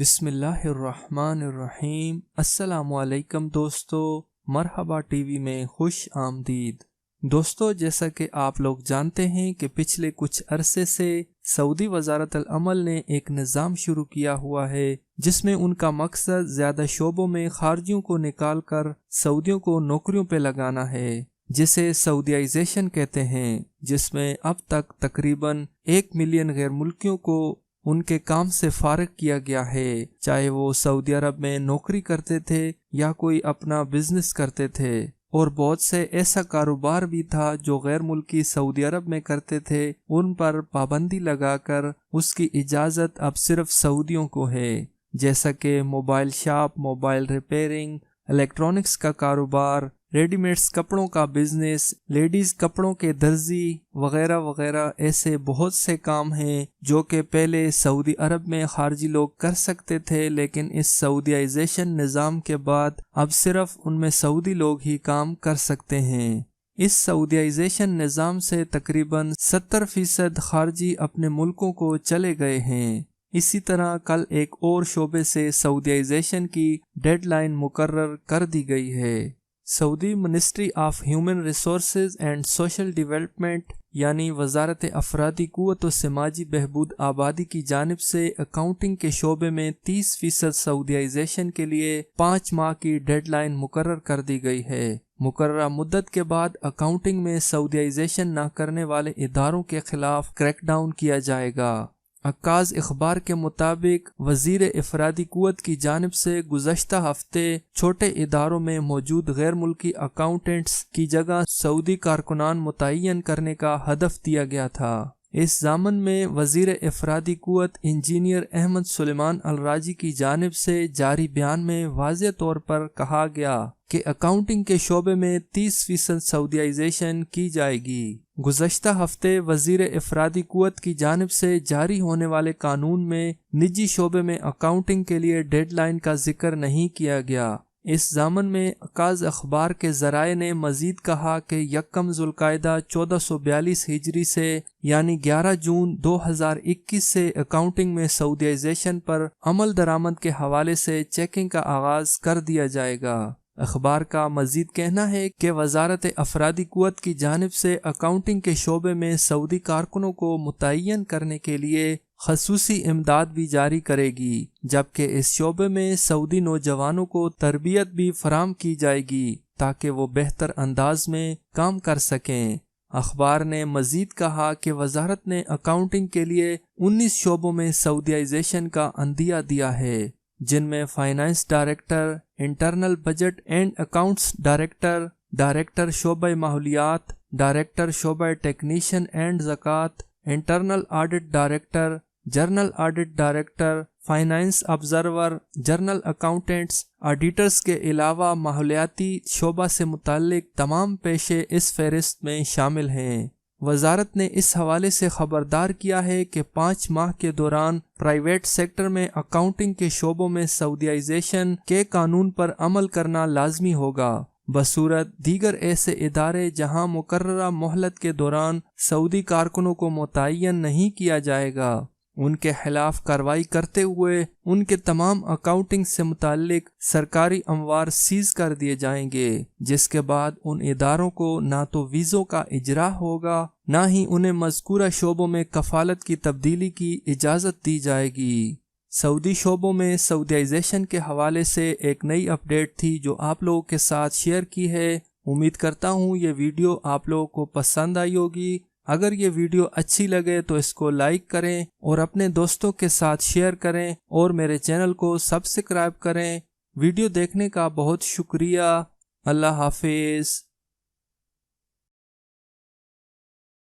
बिस्मिल्लाहिर्रहमानिर्रहीम। अस्सलामु अलैकुम दोस्तों, मरहबा टीवी में खुश आमदीद। दोस्तों, जैसा कि आप लोग जानते हैं कि पिछले कुछ अरसे से सऊदी वजारत अल अमल ने एक निज़ाम शुरू किया हुआ है जिसमें उनका मकसद ज़्यादा शोबों में खारजियों को निकाल कर सऊदियों को नौकरियों पे लगाना है, जिसे सऊदीआइजेशन कहते हैं, जिसमें अब तक तकरीबन 1 मिलियन गैर मुल्कियों को उनके काम से फारिग किया गया है, चाहे वो सऊदी अरब में नौकरी करते थे या कोई अपना बिजनेस करते थे। और बहुत से ऐसा कारोबार भी था जो गैर मुल्की सऊदी अरब में करते थे, उन पर पाबंदी लगाकर उसकी इजाज़त अब सिर्फ सऊदियों को है, जैसा कि mobile shop, mobile repairing, electronics का कारोबार, रेडीमेड्स कपड़ों का बिजनेस, लेडीज कपड़ों के दर्जी वगैरह वगैरह। ऐसे बहुत से काम हैं जो कि पहले सऊदी अरब में खारजी लोग कर सकते थे, लेकिन इस सऊदीआइजेशन निज़ाम के बाद अब सिर्फ उनमें सऊदी लोग ही काम कर सकते हैं। इस सऊदीआइजेशन निज़ाम से तकरीबन 70% खारजी अपने मुल्कों को चले गए हैं। इसी तरह कल एक और शोबे से सऊदीआइजेशन की डेडलाइन मुकर्रर कर दी गई है। Saudi ministry of human resources and social development यानी वजारत अफरादी क़ुव्वत व समाजी बहबूद आबादी की जानिब से अकाउंटिंग के शोबे में 30% सऊदीआइजेशन के लिए 5 माह की डेडलाइन मुकर्रर कर दी गई है। मुकर्ररा मुद्दत के बाद अकाउंटिंग में सऊदीआइजेशन न करने वाले इदारों के खिलाफ क्रैकडाउन किया जाएगा। अक्काज़ इखबार के मुताबिक वजीर इफरादी कुव्वत की जानिब से गुज़श्ता हफ्ते छोटे इदारों में मौजूद गैर मुल्की अकाउंटेंट्स की जगह सऊदी कारकुनान मुतय्यन करने का हदफ दिया गया था। इस ज़ामन में वजीर इफरादी कुव्वत इंजीनियर अहमद सुलेमान अल राजी की जानिब से जारी बयान में वाज़ेह तौर पर कहा गया कि अकाउंटिंग के शोबे में 30% सऊदीआइजेशन की जाएगी। गुज़श्ता हफ्ते वजीर इफरादी कुव्वत की जानिब से जारी होने वाले कानून में निजी शोबे में अकाउंटिंग के लिए डेडलाइन का जिक्र नहीं किया गया। इस ज़ामन में अक्काज़ अखबार के ज़राए ने मजीद कहा कि यकम ज़ुल्क़ाइदा 1442 हिजरी से यानी 11 जून 2021 से अकाउंटिंग में सऊदीआइजेशन पर अमल दरामद के हवाले से चेकिंग का आगाज़ कर दिया जाएगा। अखबार का मजीद कहना है कि वजारत अफरादी कुव्वत की जानिब से अकाउंटिंग के शोबे में सऊदी कारकुनों को मुतय्यन करने के लिए खसूसी इमदाद भी जारी करेगी, जबकि इस शोबे में सऊदी नौजवानों को तरबियत भी फराम की जाएगी ताकि वो बेहतर अंदाज में काम कर सकें। अखबार ने मजीद कहा कि वजारत ने अकाउंटिंग के लिए 19 शोबों में सऊदीआइजेशन का अंदिया दिया है, जिनमें finance director, internal budget and accounts director, director शोबा माहौलियात, डायरेक्टर शोबा टेक्नीशियन एंड ज़कात, internal audit director, general audit director, finance observer, general accountants, auditors के अलावा माहौलियाती शोबा से मुताल्लिक तमाम पेशे इस फहरिस्त में शामिल हैं। वजारत ने इस हवाले से खबरदार किया है कि 5 माह के दौरान प्राइवेट सेक्टर में अकाउंटिंग के शोबों में सऊदीआइजेशन के कानून पर अमल करना लाजमी होगा, बसूरत दीगर ऐसे इदारे जहां मुकर्ररा मोहलत के दौरान सऊदी कारकुनों को मुतय्यन नहीं किया जाएगा। उनके खिलाफ कार्रवाई करते हुए उनके तमाम अकाउंटिंग से मुताल्लिक सरकारी अमवार सीज कर दिए जाएंगे, जिसके बाद उन इदारों को ना तो वीज़ों का इजरा होगा, ना ही उन्हें मज़कूरा शोबों में कफालत की तब्दीली की इजाज़त दी जाएगी। सऊदी शोबों में सऊदीआइजेशन के हवाले से एक नई अपडेट थी जो आप लोगों के साथ शेयर की है। उम्मीद करता हूँ ये वीडियो आप लोगों को पसंद आई होगी। अगर ये वीडियो अच्छी लगे तो इसको लाइक करें और अपने दोस्तों के साथ शेयर करें और मेरे चैनल को सब्सक्राइब करें। वीडियो देखने का बहुत शुक्रिया। अल्लाह हाफिज़।